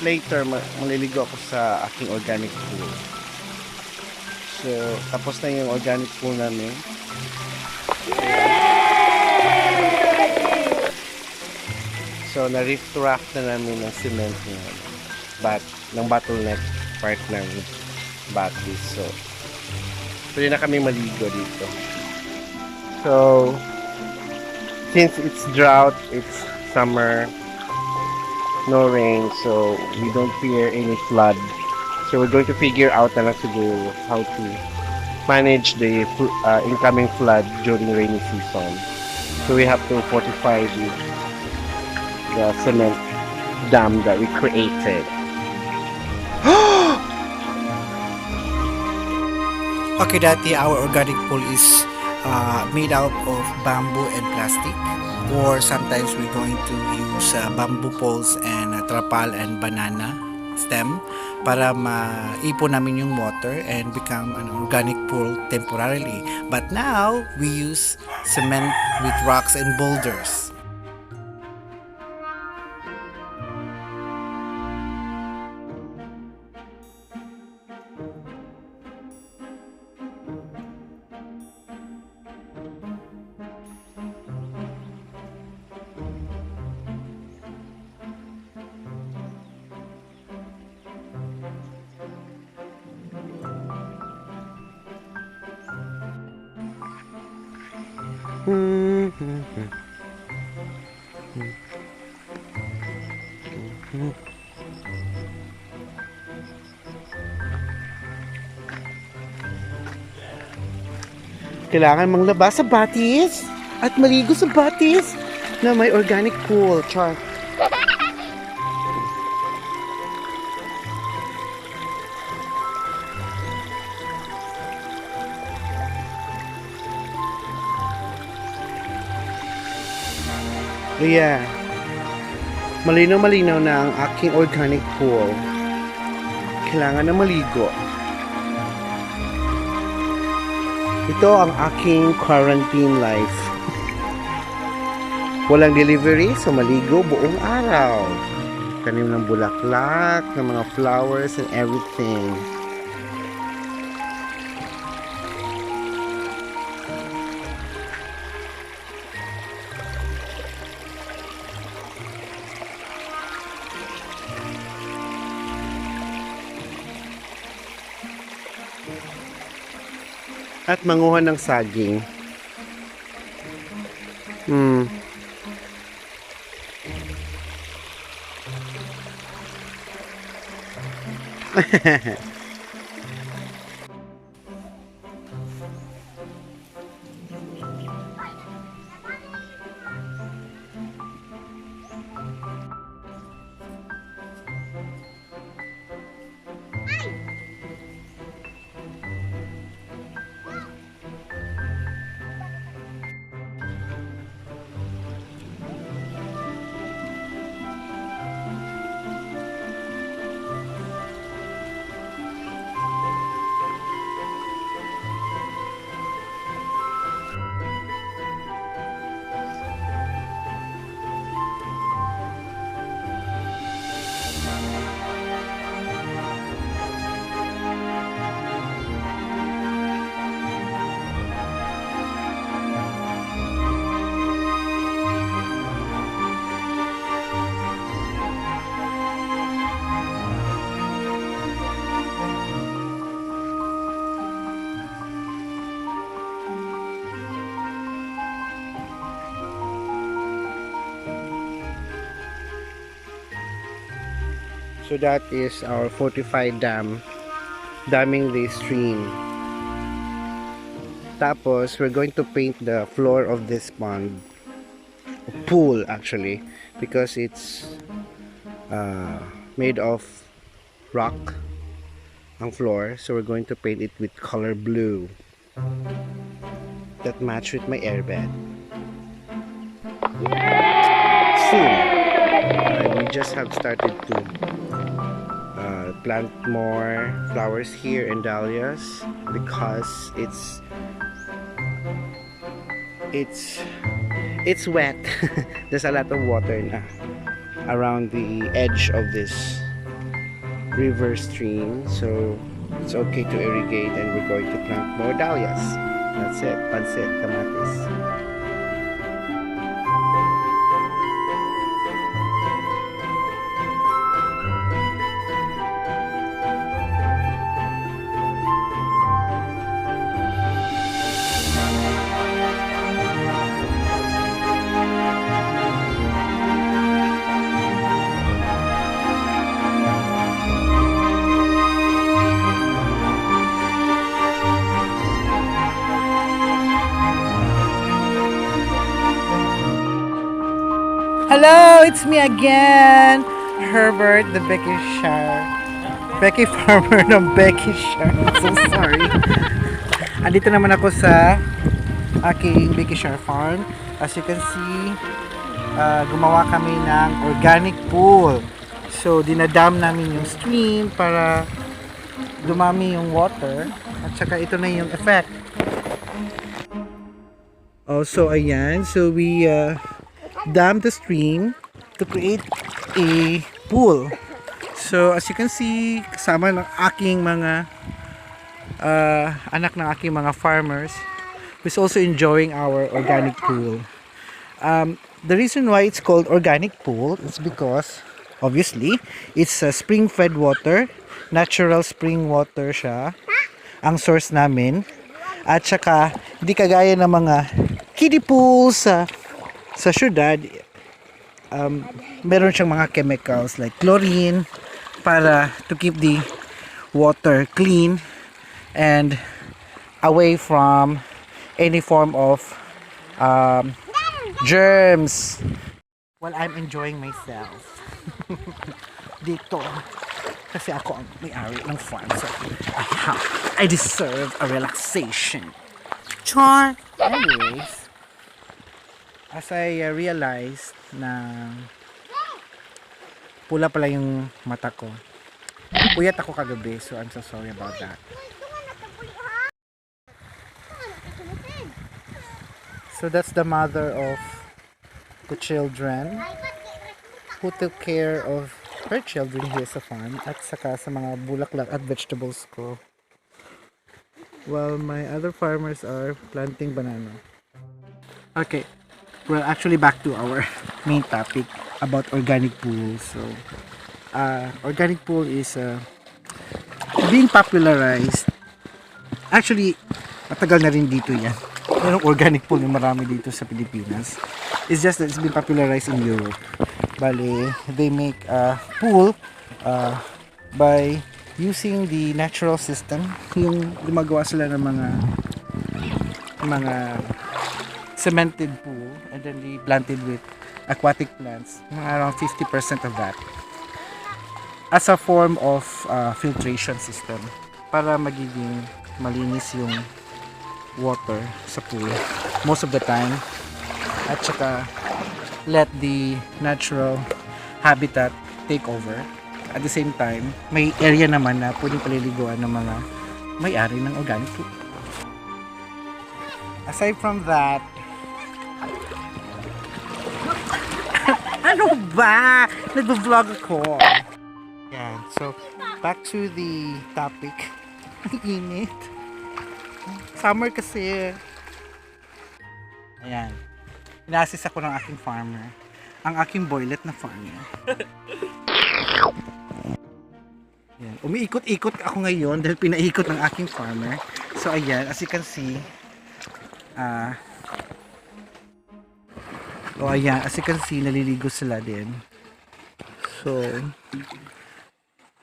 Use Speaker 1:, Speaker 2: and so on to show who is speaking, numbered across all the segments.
Speaker 1: later, maliligo ako sa aking organic pool. So, tapos na yung organic pool namin. So, na-reef raft na namin ng cement ng bottleneck part ng battery. So, pwede na kami maligo dito. So, since it's drought, it's summer, no rain, so we don't fear any flood. So we're going to figure out na lang siguro how to manage the incoming flood during rainy season. So we have to fortify the cement dam that we created.
Speaker 2: Okay, dati our organic pool is made out of bamboo and plastic, or sometimes we're going to use bamboo poles and trapal and banana stem para maipon namin yung water and become an organic pool temporarily. But now we use cement with rocks and boulders.
Speaker 1: Kailangan manglaba sa batis at maligo sa batis na may organic pool. Char. Yeah. Malinaw-malinaw na ang aking organic pool. Kailangan na maligo. Ito ang aking quarantine life. Walang delivery, so maligo buong araw. Tanim ng bulaklak, ng mga flowers and everything. At manguha ng saging. So that is our fortified dam, damming the stream. Tapos, we're going to paint the floor of this pond, pool actually, because it's made of rock ang floor. So we're going to paint it with color blue that match with my airbed. Soon. We just have started to plant more flowers here and dahlias because it's wet. There's a lot of water na around the edge of this river stream, so it's okay to irrigate, and we're going to plant more dahlias. That's it, pansit, kamatis.
Speaker 2: Hello, it's me again, Herbert, the Bekishire. Becky farmer ng Bekishire. I'm so sorry. Andito naman ako sa aking Bekishire farm. As you can see, gumawa kami ng organic pool. So, dinadam namin yung stream para dumami yung water. At saka ito na yung effect. Also, ayan. So, we dam the stream to create a pool. So as you can see, kasama ng aking mga anak ng aking mga farmers who's also enjoying our organic pool. The reason why it's called organic pool is because obviously it's spring fed water, natural spring water siya ang source namin, at saka hindi kagaya ng mga kiddie pools sa syudad. Meron siyang mga chemicals like chlorine para to keep the water clean and away from any form of germs. While I'm enjoying myself dito kasi ako ang may-ari ng farm, so I deserve a relaxation. Char! Anyways, as I realized na pula pala yung mata ko. Puyat ako kagabi, so I'm so sorry about that. So that's the mother of the children who took care of her children here sa farm at saka sa mga bulaklak at vegetables ko. While my other farmers are planting banana. Okay. Well, actually back to our main topic about organic pool. So, organic pool is being popularized. Actually, matagal na rin dito yan. Merong organic pool na marami dito sa Pilipinas. It's just that it's been popularized in Europe. Bale, they make a pool by using the natural system. Yung gumagawa sila ng mga cemented pool, and then they planted with aquatic plants, around 50% of that, as a form of filtration system para magiging malinis yung water sa pool most of the time, at saka let the natural habitat take over. At the same time, may area naman na pwedeng paliliguan ng mga may-ari ng organic pool. Aside from that, ano ba? Nag-vlog ako. Yan. So, back to the topic. Ang init. Summer kasi. Ayan. Ina-assist ako ng aking farmer. Ang aking boylet na farmer. Ayan. Umiikot-ikot ako ngayon dahil pinaikot ng aking farmer. So, ayan. As you can see, ayan, as you can see, naliligo sila din. So,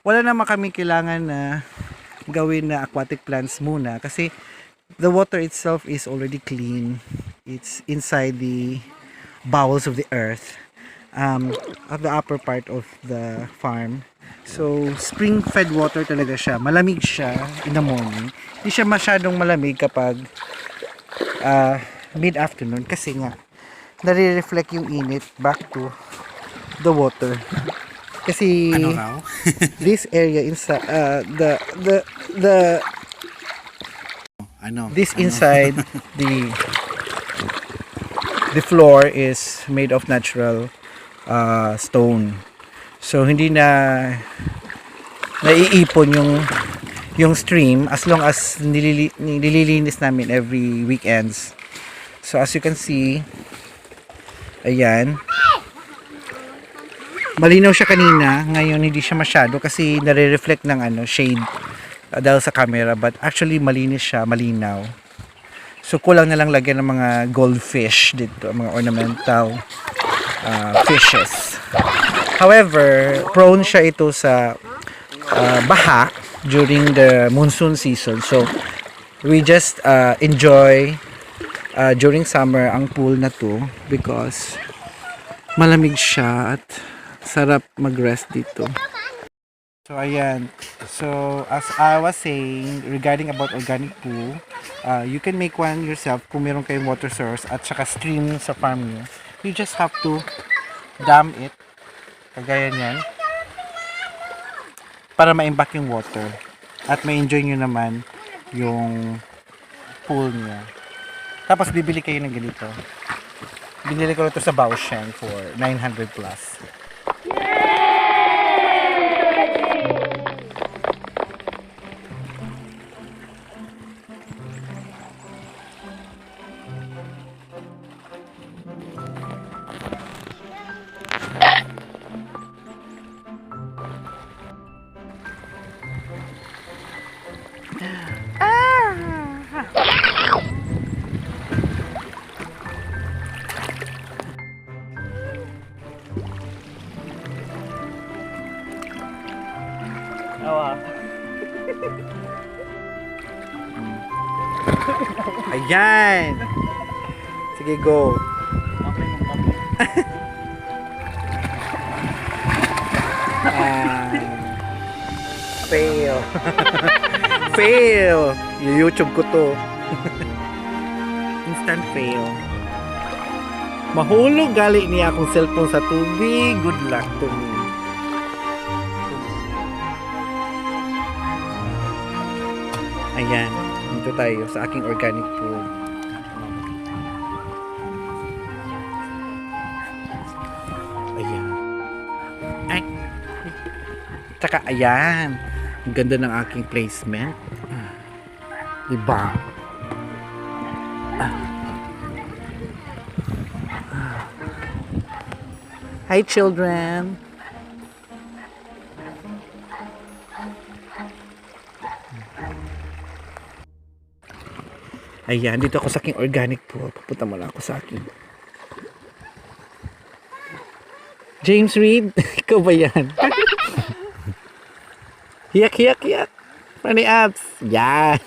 Speaker 2: wala naman kami kailangan na gawin na aquatic plants muna kasi the water itself is already clean. It's inside the bowels of the earth, at the upper part of the farm. So, spring-fed water talaga siya. Malamig siya in the morning. Hindi siya masyadong malamig kapag mid-afternoon kasi nga nare-reflect yung init back to the water. Kasi
Speaker 3: ano raw?
Speaker 2: this area inside inside the floor is made of natural stone. So hindi na naiipon yung stream as long as nililinis namin every weekends. So as you can see, ayan, malinaw siya kanina, ngayon hindi siya masyado kasi nare-reflect ng shade dahil sa camera, but actually malinis siya, malinaw. So kulang na lang lagyan ng mga goldfish dito, mga ornamental fishes. However, prone siya ito sa baha during the monsoon season. So we just enjoy during summer ang pool na to because malamig siya at sarap mag-rest dito. So ayan, so as I was saying regarding about organic pool, you can make one yourself kung meron kayong water source at saka stream sa farm nyo. You just have to dam it, kagaya nyan, para ma-imbak yung water at ma-enjoy nyo naman yung pool nyo. Tapos bibili kayo ng ganito. Binili ko ito sa Baoshan for 900 plus. Ayan. Sige, go. Fail. Fail. YouTube ko to. Instant fail. Mahulog gali niya akong cellphone sa tubig. Good luck to me. Ayan. Dito tayo sa aking organic pool. Ayan. Ay. Tsaka ayan. Ang ganda ng aking placement. Diba? Hi children. Ayan, dito ako sa aking organic pool. Papunta muna ako sa akin. James Reed, ikaw ba yan? Hiyak, hiyak, hiyak. Funny abs. Yan.